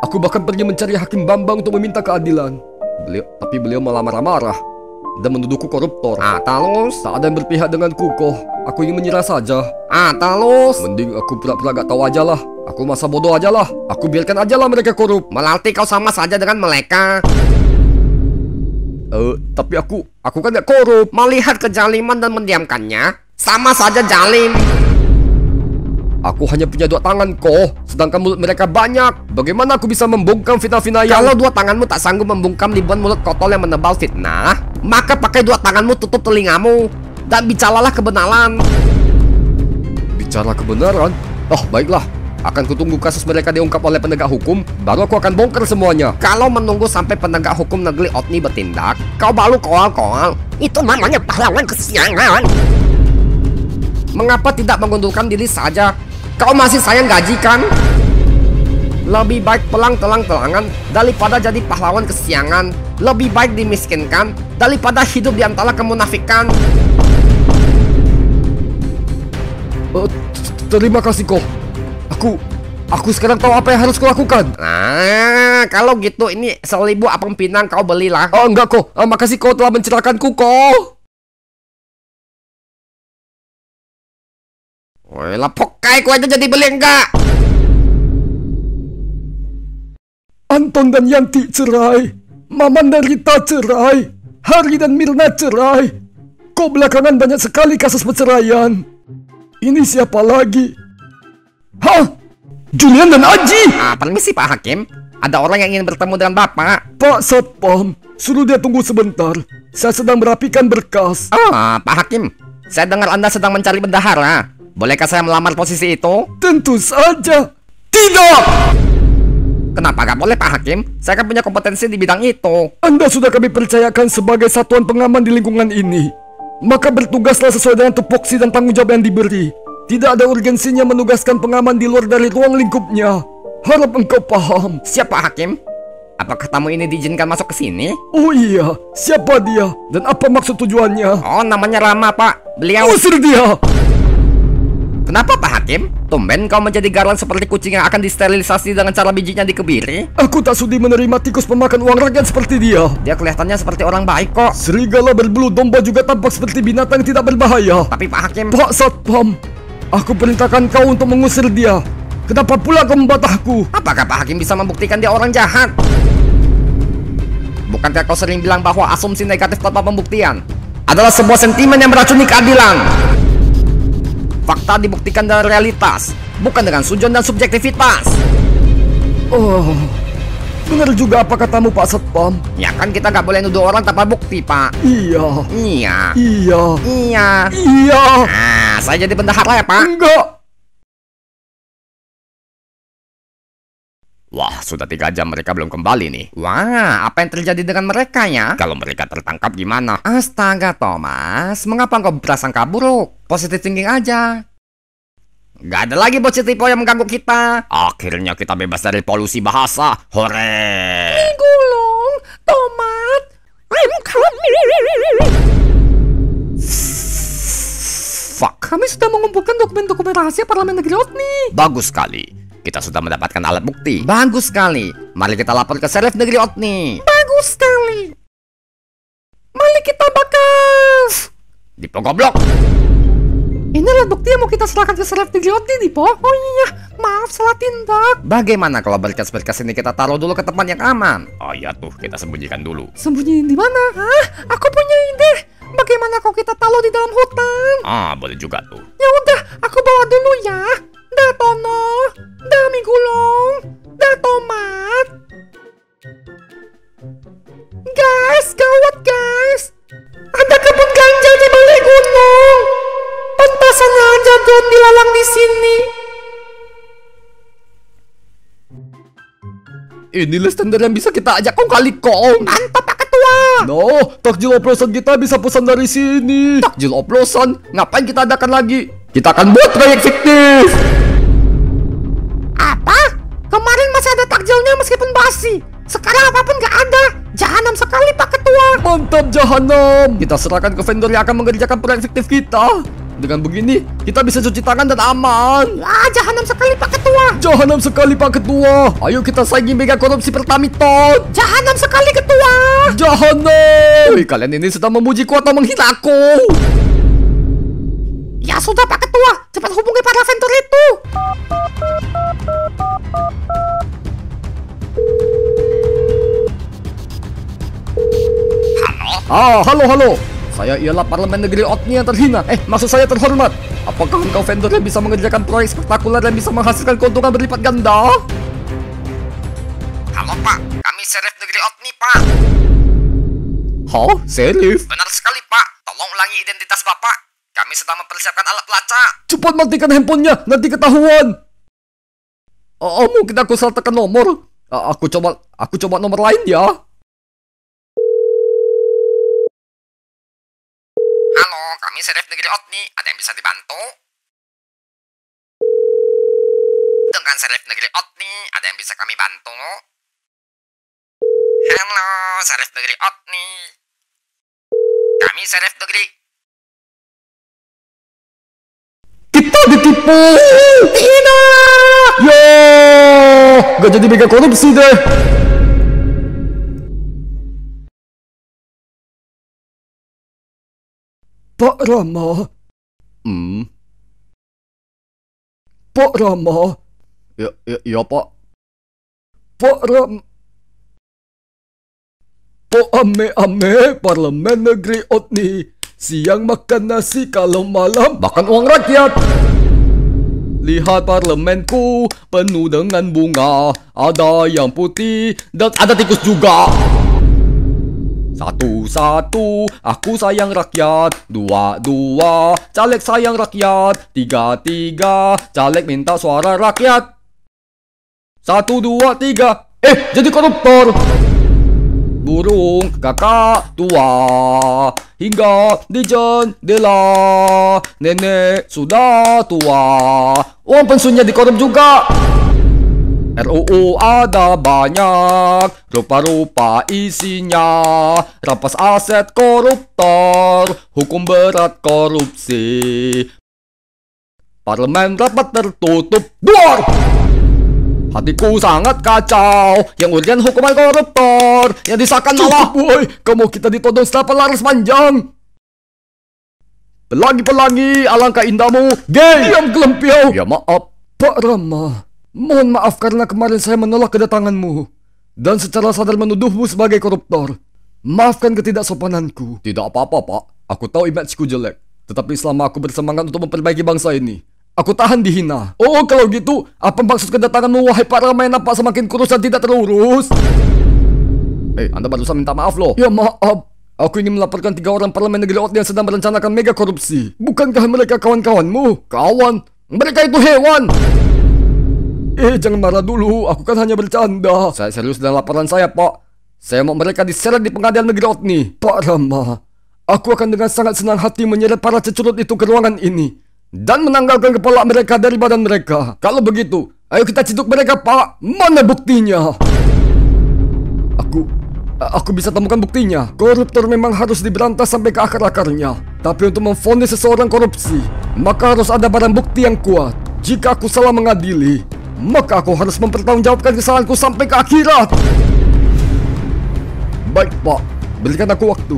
Aku bahkan pergi mencari Hakim Bambang untuk meminta keadilan. Tapi beliau malah marah-marah dan menuduhku koruptor. Terus? Tak ada yang berpihak denganku kok. Aku ingin menyerah saja. Terus? Mending aku pura-pura gak tahu aja lah. Aku masa bodoh aja lah. Aku biarkan aja lah mereka korup. Melalti kau sama saja dengan mereka. Tapi aku kan gak korup. Melihat kezaliman dan mendiamkannya, sama saja zalim. Aku hanya punya 2 tangan kok, sedangkan mulut mereka banyak. Bagaimana aku bisa membungkam fitnah-fitnah yang... Kalau 2 tanganmu tak sanggup membungkam ribuan mulut kotor yang menebal fitnah, maka pakai 2 tanganmu tutup telingamu dan bicaralah kebenaran. Bicara kebenaran? Oh, baiklah. Akan kutunggu kasus mereka diungkap oleh penegak hukum, baru aku akan bongkar semuanya. Kalau menunggu sampai penegak hukum negeri Otni bertindak, kau baru koal-koal. Itu namanya pahlawan kesiangan. Mengapa tidak mengundurkan diri saja? Kau masih sayang gaji kan? Lebih baik pelang telang-telangan daripada jadi pahlawan kesiangan. Lebih baik dimiskinkan daripada hidup di antara kemunafikan. Terima kasih kok. Aku sekarang tahu apa yang harus kulakukan. Kalau gitu ini 1000 apem pinang kau belilah. Oh enggak kok. Makasih kau telah mencerahkanku kok. Wah, pokai ku aja jadi beli enggak? Anton dan Yanti cerai. Maman dan Rita cerai. Hari dan Mirna cerai. Kok belakangan banyak sekali kasus perceraian? Ini siapa lagi? Hah? Julian dan Aji. Permisi Pak Hakim, ada orang yang ingin bertemu dengan Bapak. Pak Satpam, suruh dia tunggu sebentar. Saya sedang merapikan berkas. Pak Hakim, saya dengar Anda sedang mencari bendahara. Bolehkah saya melamar posisi itu? Tentu saja. Tidak! Kenapa gak boleh Pak Hakim? Saya kan punya kompetensi di bidang itu. Anda sudah kami percayakan sebagai satuan pengaman di lingkungan ini. Maka bertugaslah sesuai dengan tupoksi dan tanggung jawab yang diberi. Tidak ada urgensinya menugaskan pengaman di luar dari ruang lingkupnya. Harap engkau paham. Siap Pak Hakim. Apakah tamu ini diizinkan masuk ke sini? Oh iya, siapa dia? Dan apa maksud tujuannya? Oh, namanya Rama Pak. Beliau... Usir dia! Kenapa Pak Hakim? Tumben kau menjadi garwan seperti kucing yang akan disterilisasi dengan cara bijinya dikebiri? Aku tak sudi menerima tikus pemakan uang rakyat seperti dia. Dia kelihatannya seperti orang baik kok. Serigala berbulu domba juga tampak seperti binatang yang tidak berbahaya. Tapi Pak Hakim... Pak Satpam, aku perintahkan kau untuk mengusir dia. Kenapa pula kau membatahku? Apakah Pak Hakim bisa membuktikan dia orang jahat? Bukankah kau sering bilang bahwa asumsi negatif tanpa pembuktian adalah sebuah sentimen yang meracuni keadilan? Fakta dibuktikan dari realitas, bukan dengan sujon dan subjektivitas. Oh, benar juga apa katamu Pak Satpam. Ya kan kita nggak boleh nuduh orang tanpa bukti Pak. Iya. Iya. Iya. Iya. Iya. Saya jadi bendahara ya Pak. Enggak. Wah, sudah 3 jam mereka belum kembali nih. Wah, apa yang terjadi dengan mereka ya? Kalau mereka tertangkap gimana? Astaga, Thomas. Mengapa engkau berprasangka buruk? Positive thinking aja. Gak ada lagi bocil tipe yang mengganggu kita. Akhirnya kita bebas dari polusi bahasa. Hore! Gulung, tomat. Fuck. Kami sudah mengumpulkan dokumen-dokumen rahasia Parlemen Negeri Otni. Bagus sekali. Kita sudah mendapatkan alat bukti. Bagus sekali. Mari kita lapor ke Sheriff Negeri Otni. Bagus sekali. Mari kita bakar. Dipo goblok. Ini alat bukti yang mau kita serahkan ke Sheriff Negeri Otni, Dipo. Oh iya, maaf salah tindak. Bagaimana kalau berkas-berkas ini kita taruh dulu ke tempat yang aman? Oh iya tuh, kita sembunyikan dulu. Sembunyiin di mana? Aku punya ide. Bagaimana kalau kita taruh di dalam hutan? Boleh juga tuh. Ya udah, aku bawa dulu ya. Dah Tono, dah mie gulung, dah tomat. Guys, gawat guys. Ada kebun ganja di balik gunung. Pantasan aja Don dilalang di sini. Inilah standar yang bisa kita ajak kong kali kong. Mantap Pak Ketua. No, takjil oplosan kita bisa pesan dari sini. Takjil oplosan? Ngapain kita adakan lagi? Kita akan buat proyek fiktif. Apa? Kemarin masih ada takjilnya meskipun basi. Sekarang apapun gak ada. Jahanam sekali Pak Ketua. Mantap jahanam. Kita serahkan ke vendor yang akan mengerjakan proyek fiktif kita. Dengan begini, kita bisa cuci tangan dan aman. Wah, jahanam sekali Pak Ketua. Jahanam sekali Pak Ketua. Ayo kita saingi mega korupsi Pertamiton. Jahanam sekali Ketua. Jahanam. Wih, kalian ini sedang memujiku atau menghinaku? Ya sudah Pak Ketua, cepat hubungi para vendor itu. Halo. Saya ialah Parlemen Negeri Otni yang terhina. Maksud saya terhormat. Apakah engkau vendor yang bisa mengerjakan proyek spektakuler yang bisa menghasilkan keuntungan berlipat ganda? Halo Pak, kami Sheriff Negeri Otni Pak. Sheriff? Benar sekali Pak, tolong ulangi identitas Bapak. Kami sedang mempersiapkan alat pelacak. Cepat matikan handphonenya, nanti ketahuan. Mungkin aku salah tekan nomor. Aku coba nomor lain ya. Halo, kami Sheriff Negeri Otni. Ada yang bisa dibantu? Dengan Sheriff Negeri Otni, ada yang bisa kami bantu? Halo, Sheriff Negeri Otni. Kami Sheriff Negeri. Kita ditipu. Tidak. Ya, gak jadi mega korupsi deh. Pak Rama. Pak Rama. Ya Pak. Pak Ram. Pak ame-ame Parlemen Negeri Otni. Siang makan nasi, kalau malam makan uang rakyat. lihat parlemenku penuh dengan bunga. Ada yang putih dan ada tikus juga. Satu, aku sayang rakyat. Dua, caleg sayang rakyat. Tiga, caleg minta suara rakyat. 1, 2, 3. Jadi koruptor. Burung kakak tua hingga di jendela. Nenek sudah tua, uang pensiunnya dikorup juga. RUU ada banyak, rupa-rupa isinya. Rampas aset koruptor, hukum berat korupsi. Parlemen rapat tertutup. Duar! Hatiku sangat kacau. Yang urgen hukuman koruptor, yang disahkan malah. Woi, kamu kita ditodong setelah laras panjang. Pelangi-pelangi, alangkah indahmu. Gay! Diam gelempiau. Ya maaf, Pak Rama. Mohon maaf karena kemarin saya menolak kedatanganmu dan secara sadar menuduhmu sebagai koruptor. Maafkan ketidaksopananku. Tidak apa-apa, Pak. Aku tahu imageku jelek, tetapi selama aku bersemangat untuk memperbaiki bangsa ini, aku tahan dihina. Oh, kalau gitu, apa maksud kedatanganmu, wahai Pak Rama, yang nampak semakin kurus dan tidak terurus? Anda barusan minta maaf loh. Ya maaf. Aku ingin melaporkan 3 orang parlemen negeri Otni yang sedang merencanakan mega korupsi. Bukankah mereka kawan-kawanmu? Kawan? Mereka itu hewan. Jangan marah dulu, aku kan hanya bercanda. Saya serius dengan laporan saya, Pak. Saya mau mereka diseret di pengadilan negeri Otni. Pak Rama, aku akan dengan sangat senang hati menyeret para cecurut itu ke ruangan ini dan menanggalkan kepala mereka dari badan mereka. Kalau begitu, ayo kita ciduk mereka, Pak. Mana buktinya? Aku bisa temukan buktinya. Koruptor memang harus diberantas sampai ke akar-akarnya. Tapi untuk memvonis seseorang korupsi, maka harus ada barang bukti yang kuat. Jika aku salah mengadili, maka aku harus mempertanggungjawabkan kesalahanku sampai ke akhirat. Baik, Pak. Berikan aku waktu.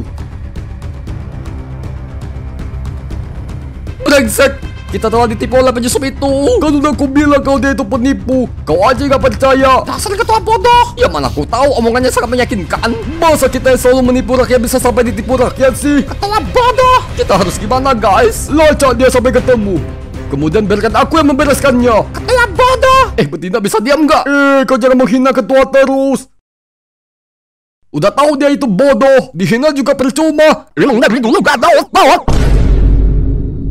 Brengsek! Kita telah ditipu oleh penyusup itu. Kan udah aku bilang kalau dia itu penipu. Kau aja gak percaya. Dasar ketua bodoh. Ya mana aku tahu, omongannya sangat meyakinkan. Masa kita yang selalu menipu rakyat bisa sampai ditipu rakyat sih? Ketua bodoh. Kita harus gimana, guys? Lacak dia sampai ketemu. Kemudian biarkan aku yang membereskannya. Ketua bodoh. Betina bisa diam gak? Kau jangan menghina ketua terus. Udah tahu dia itu bodoh, dihina juga percuma. Emang dari dulu gak tahu.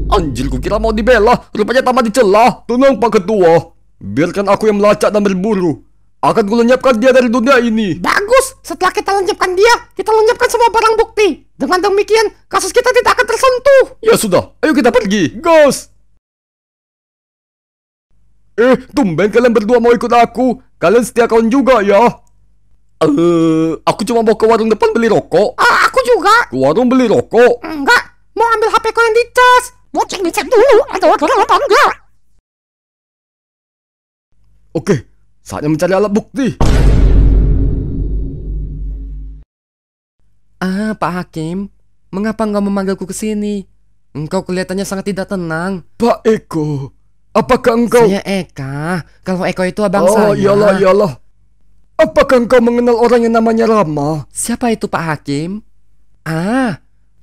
Anjir, kukira mau dibela, rupanya tambah dicela. Tenang, Pak Ketua. Biarkan aku yang melacak dan berburu. Akan kulenyapkan dia dari dunia ini. Bagus, setelah kita lenyapkan dia, kita lenyapkan semua barang bukti. Dengan demikian, kasus kita tidak akan tersentuh. Ya sudah, ayo kita pergi. Gas! Tumben kalian berdua mau ikut aku. Kalian setia kawan juga ya. Aku cuma mau ke warung depan beli rokok. Aku juga. Ke warung beli rokok? Enggak, mau ambil HP ku yang dicas. Mau cek dicek dulu, ada orang apa enggak? Oke, saatnya mencari alat bukti. Pak Hakim, mengapa engkau memanggilku ke sini? Engkau kelihatannya sangat tidak tenang. Pak Eko, apakah engkau... Saya Eka, kalau Eko itu abang saya. Oh, iyalah. Apakah engkau mengenal orang yang namanya Rama? Siapa itu, Pak Hakim?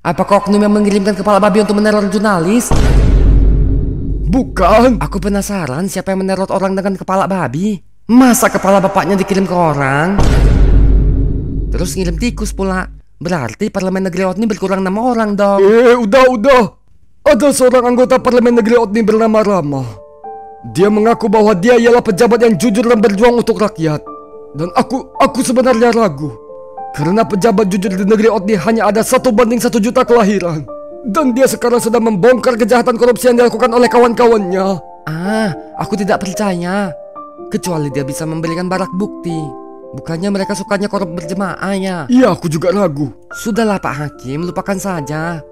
Apakah oknum yang mengirimkan kepala babi untuk meneror jurnalis? Bukan. Aku penasaran siapa yang meneror orang dengan kepala babi. Masa kepala bapaknya dikirim ke orang? Terus ngirim tikus pula. Berarti parlemen negeri Otni berkurang 6 orang dong. Udah. Ada seorang anggota parlemen negeri Otni bernama Rama. Dia mengaku bahwa dia ialah pejabat yang jujur dan berjuang untuk rakyat. Dan aku sebenarnya ragu. Karena pejabat jujur di negeri Otni hanya ada 1 banding 1 juta kelahiran. Dan dia sekarang sedang membongkar kejahatan korupsi yang dilakukan oleh kawan-kawannya. Aku tidak percaya. Kecuali dia bisa memberikan barang bukti. Bukannya mereka sukanya korup berjemaah ya? Iya, aku juga ragu. Sudahlah Pak Hakim, lupakan saja.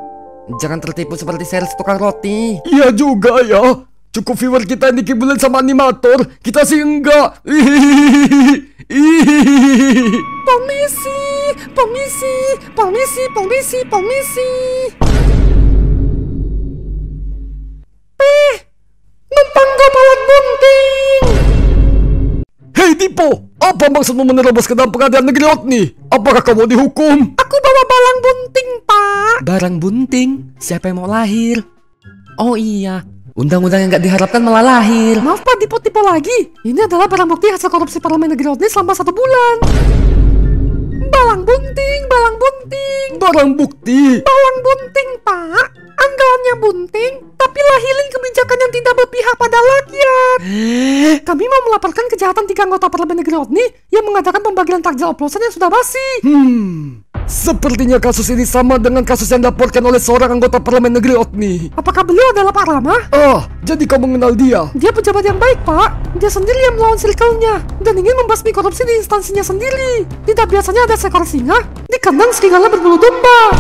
Jangan tertipu seperti sales tukang roti. Iya juga ya. Cukup viewer kita yang dikibulin sama animator. Kita sih enggak. Permisi. Numpang alat bunting. Hei Tipo, apa maksudmu menerobos ke dalam pengadilan negeri Otni? Apakah kamu dihukum? Aku bawa barang bunting, Pak. Barang bunting? Siapa yang mau lahir? Oh iya, undang-undang yang nggak diharapkan malah lahir. Maaf Pak, tipe-tipe lagi. Ini adalah barang bukti hasil korupsi Parlemen Negeri Rodney selama 1 bulan. Balang bunting, balang bunting. Barang bukti. Balang bunting, Pak. Anggarannya bunting, tapi lahilin kebijakan yang tidak berpihak pada rakyat. Kami mau melaporkan kejahatan 3 anggota Parlemen Negeri Rodney yang mengadakan pembagian takjil oplosan yang sudah basi. Sepertinya kasus ini sama dengan kasus yang dilaporkan oleh seorang anggota Parlemen Negeri Rodney. Apakah beliau adalah Pak Rama? Jadi kau mengenal dia? Dia pejabat yang baik, Pak. Dia sendiri yang melawan circle-nya dan ingin membasmi korupsi di instansinya sendiri. Tidak biasanya ada seekor singa di kandang serigala berbulu domba.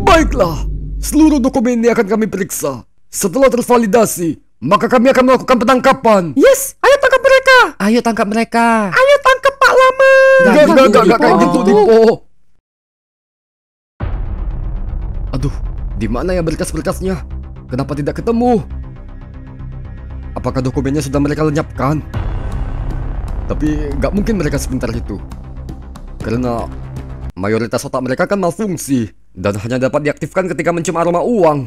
Baiklah, seluruh dokumen ini akan kami periksa. Setelah tervalidasi, maka kami akan melakukan penangkapan. Yes, ayo tangkap mereka. Ayo tangkap mereka. Ayo tangkap Pak Lama. Gak kayak gitu, Dipo. Aduh, di mana ya berkas-berkasnya? Kenapa tidak ketemu? Apakah dokumennya sudah mereka lenyapkan? Tapi gak mungkin mereka sepintar itu, karena mayoritas otak mereka kan malfungsi dan hanya dapat diaktifkan ketika mencium aroma uang.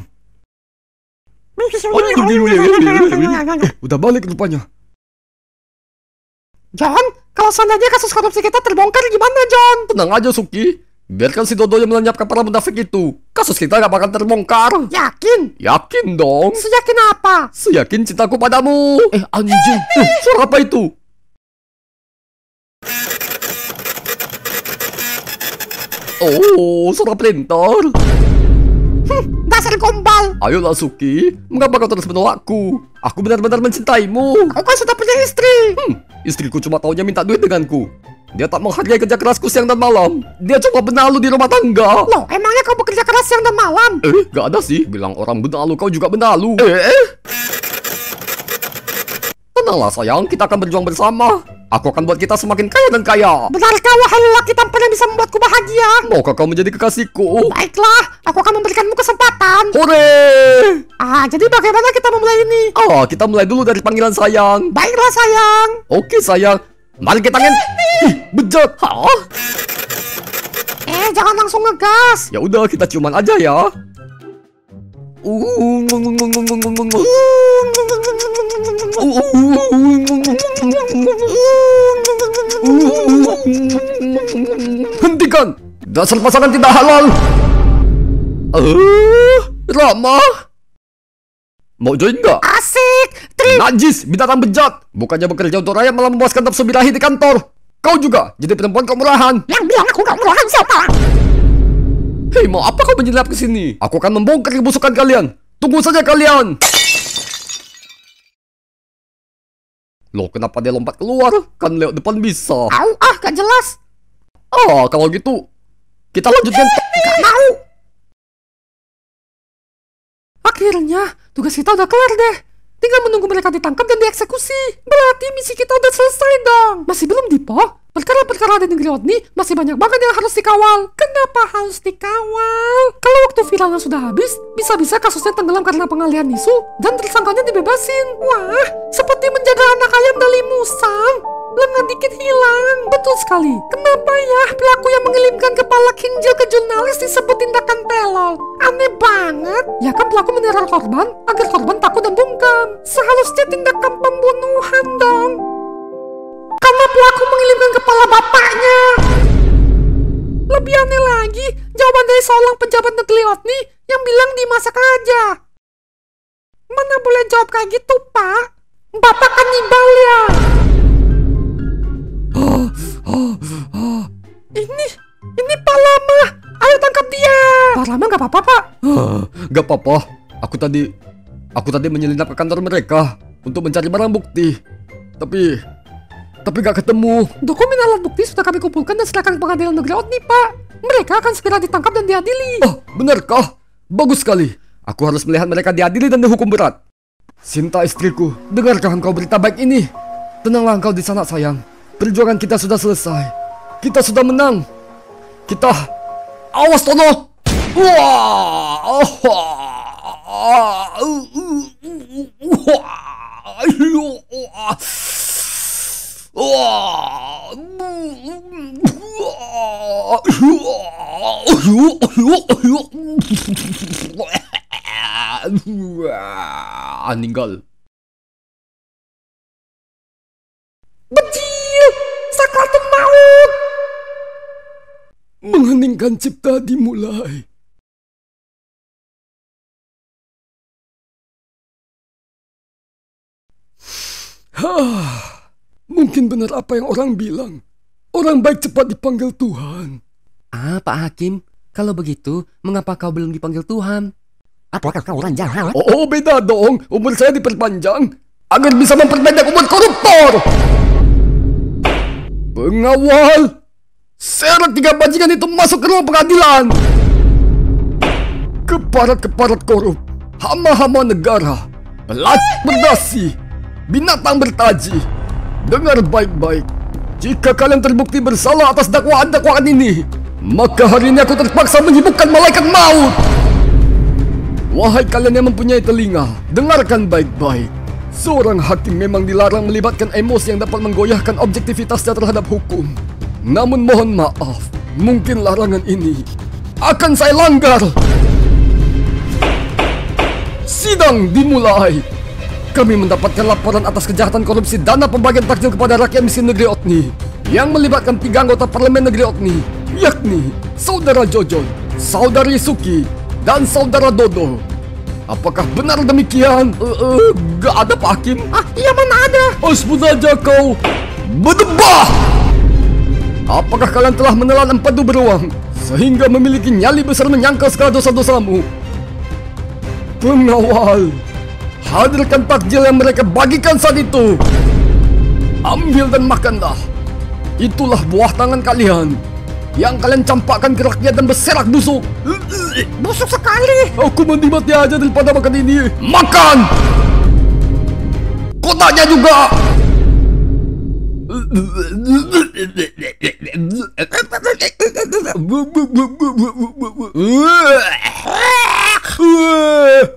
Udah balik rupanya. John, kalau seandainya kasus korupsi kita terbongkar gimana, John? Tenang aja, Suki. Biarkan si Dodo yang melenyapkan para munafik itu. Kasus kita gak bakal terbongkar. Yakin? Yakin dong. Seyakin apa? Seyakin cintaku padamu. Anjing. Suara apa itu? Oh, suara printer. Dasar gombal. Ayolah Suki, mengapa kau terus menolakku? Aku benar-benar mencintaimu. Kau kan sudah punya istri. Istriku cuma taunya minta duit denganku. Dia tak menghargai kerja kerasku siang dan malam. Dia cuma benalu di rumah tangga. Loh, emangnya kau bekerja keras siang dan malam? Gak ada sih. Bilang orang benalu, kau juga benalu. Tenanglah sayang, kita akan berjuang bersama. Aku akan buat kita semakin kaya dan kaya. Benarkah wahai lelaki tampan yang bisa membuatku bahagia? Maukah kau menjadi kekasihku? Baiklah, aku akan memberikanmu kesempatan. Hore! Jadi bagaimana kita memulai ini? Kita mulai dulu dari panggilan sayang. Baiklah sayang. Oke sayang, mari kita bejat. Jangan langsung ngegas. Ya udah, kita ciuman aja ya. Hentikan! Dasar pasangan tidak halal. Rama, mau join nggak? Asik. Najis, binatang bejat. Bukannya bekerja untuk rakyat malah memuaskan nafsu birahi di kantor. Kau juga jadi perempuan kemurahan. Yang bilang aku gak murahan siapa? Hei, mau apa kau menyelinap ke sini? Aku akan membongkar kebusukan kalian. Tunggu saja kalian. Loh, kenapa dia lompat keluar? Kan lewat depan bisa. Gak jelas. Kalau gitu kita lanjutkan. Gak mau. Akhirnya tugas kita udah kelar deh. Tinggal menunggu mereka ditangkap dan dieksekusi. Berarti misi kita udah selesai dong. Masih belum, Dipo? Perkara-perkara di negeri Rodney masih banyak banget yang harus dikawal. Kenapa harus dikawal? Kalau waktu viralnya sudah habis, bisa-bisa kasusnya tenggelam karena pengalihan isu dan tersangkanya dibebasin. Wah, seperti menjaga anak ayam dari musang. Lengah dikit hilang. Betul sekali. Kenapa ya pelaku yang mengirimkan kepala kinjil ke jurnalis disebut tindakan telol? Aneh banget. Ya kan pelaku meneror korban agar korban takut dan bungkam. Seharusnya tindakan pembunuhan dong. Karena pelaku mengirimkan kepala bapaknya. Lebih aneh lagi, jawaban dari seorang pejabat negeri Rodney yang bilang dimasak aja. Mana boleh jawab kayak gitu, Pak? Bapak kanibal ya. Ini Pak Lama. Ayo tangkap dia. Pak Lama gak apa-apa, Pak. Gak apa-apa. Aku tadi menyelinap ke kantor mereka untuk mencari barang bukti. Tapi gak ketemu. Dokumen alat bukti sudah kami kumpulkan dan serahkan ke pengadilan negeri Rodney, Pak. Mereka akan segera ditangkap dan diadili. Benarkah? Bagus sekali. Aku harus melihat mereka diadili dan dihukum berat. Sinta istriku, dengarkah engkau berita baik ini? Tenanglah engkau di sana sayang. Perjuangan kita sudah selesai. Kita sudah menang. Kita... Awas Tono! ciptaan ninggal. Bejil, sakratul maut. Mengheningkan cipta dimulai. Mungkin benar apa yang orang bilang. Orang baik cepat dipanggil Tuhan. Pak Hakim, kalau begitu, mengapa kau belum dipanggil Tuhan? Apakah kau orang jahat? Oh, beda dong. Umur saya diperpanjang agar bisa memperpendek umur koruptor. Pengawal, seret 3 bajingan itu masuk ke ruang pengadilan. Keparat-keparat korup, hama-hama negara, pelacur berdasi, binatang bertaji. Dengar baik-baik. Jika kalian terbukti bersalah atas dakwaan-dakwaan ini, maka hari ini aku terpaksa menyibukkan malaikat maut. Wahai kalian yang mempunyai telinga, dengarkan baik-baik. Seorang hakim memang dilarang melibatkan emosi yang dapat menggoyahkan objektivitasnya terhadap hukum. Namun mohon maaf, mungkin larangan ini akan saya langgar. Sidang dimulai. Kami mendapatkan laporan atas kejahatan korupsi dana pembagian takjil kepada rakyat miskin negeri Otni yang melibatkan 3 anggota parlemen negeri Otni, yakni Saudara Jojon, Saudari Suki, dan Saudara Dodo. Apakah benar demikian? Gak ada Pak Hakim. Iya mana ada? Asbun aja kau berdebah. Apakah kalian telah menelan empedu beruang sehingga memiliki nyali besar menyangkal segala dosa-dosamu? Pengawal, hadirkan takjil yang mereka bagikan saat itu. Ambil dan makanlah. Itulah buah tangan kalian yang kalian campakkan ke rakyat dan berserak busuk. Busuk sekali. Aku mandi mati aja daripada makan ini. Makan! Kotaknya juga!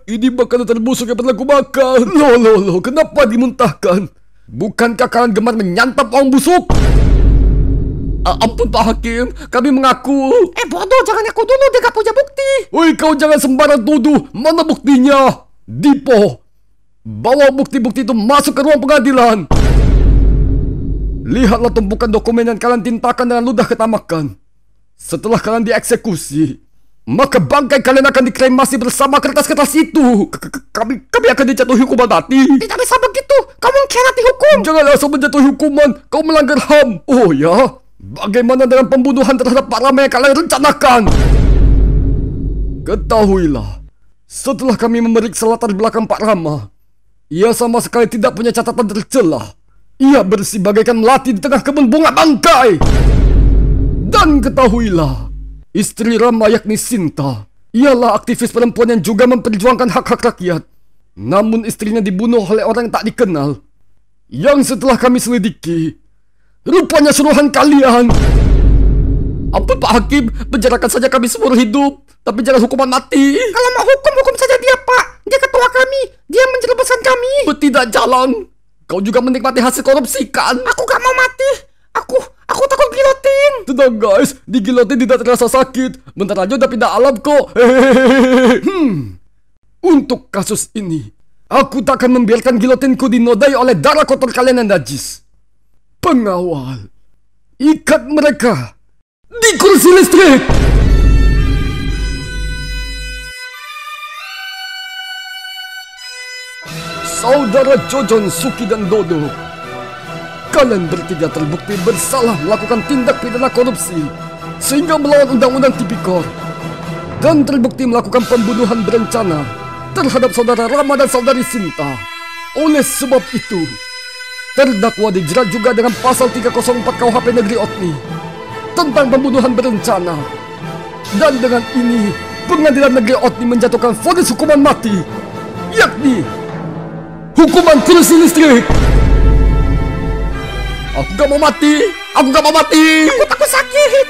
Ini makanan terbusuk yang pernah aku makan. Loh, kenapa dimuntahkan? Bukankah kalian gemar menyantap orang busuk? Ampun Pak Hakim, kami mengaku. Bodoh, jangan aku dulu, dia gak punya bukti. Woi, kau jangan sembarang tuduh. Mana buktinya? Dipo, bawa bukti-bukti itu masuk ke ruang pengadilan. Lihatlah tumpukan dokumen yang kalian tintakan dengan ludah ketamakan. Setelah kalian dieksekusi, maka bangkai kalian akan dikremasi bersama kertas-kertas itu. Kami akan dijatuhi hukuman mati. Tidak bisa begitu, kamu mengkhianati hukum. Jangan asal menjatuhi hukuman, kau melanggar HAM. Oh ya? Bagaimana dengan pembunuhan terhadap Pak Rama yang kalian rencanakan? Ketahuilah, setelah kami memeriksa latar belakang Pak Rama, ia sama sekali tidak punya catatan tercela. Ia bersih bagaikan melati di tengah kebun bunga bangkai. Dan ketahuilah, istri Rama yakni Sinta, ialah aktivis perempuan yang juga memperjuangkan hak-hak rakyat. Namun istrinya dibunuh oleh orang yang tak dikenal, yang setelah kami selidiki, rupanya suruhan kalian. Ampun Pak Hakim, penjarakan saja kami seumur hidup, tapi jangan hukuman mati. Kalau mau hukum saja dia Pak. Dia ketua kami, dia menjerumuskan kami. Tidak jalan. Kau juga menikmati hasil korupsi kan? Aku gak mau mati. Aku takut gilotin. Tenang guys, di gilotin tidak terasa sakit. Bentar aja udah pindah alam kok. Untuk kasus ini, aku tak akan membiarkan gilotinku dinodai oleh darah kotor kalian yang najis. Pengawal, ikat mereka di kursi listrik. Saudara Jojon, Suki, dan Dodo, kalian bertiga terbukti bersalah melakukan tindak pidana korupsi sehingga melawan undang-undang tipikor dan terbukti melakukan pembunuhan berencana terhadap saudara Rama dan saudari Sinta. Oleh sebab itu, terdakwa dijerat juga dengan pasal 304 KUHP Negeri Otni tentang pembunuhan berencana. Dan dengan ini, Pengadilan Negeri Otni menjatuhkan vonis hukuman mati, yakni hukuman kursi listrik. Aku gak mau mati. Aku takut sakit.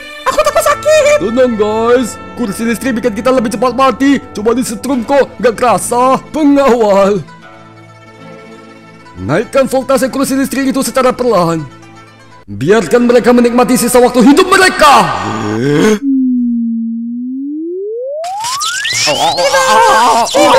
Tenang guys, kursi listrik bikin kita lebih cepat mati. Coba disetrum kok, gak kerasa. Pengawal, naikkan voltase kursi listrik itu secara perlahan. Biarkan mereka menikmati sisa waktu hidup mereka. Tidak.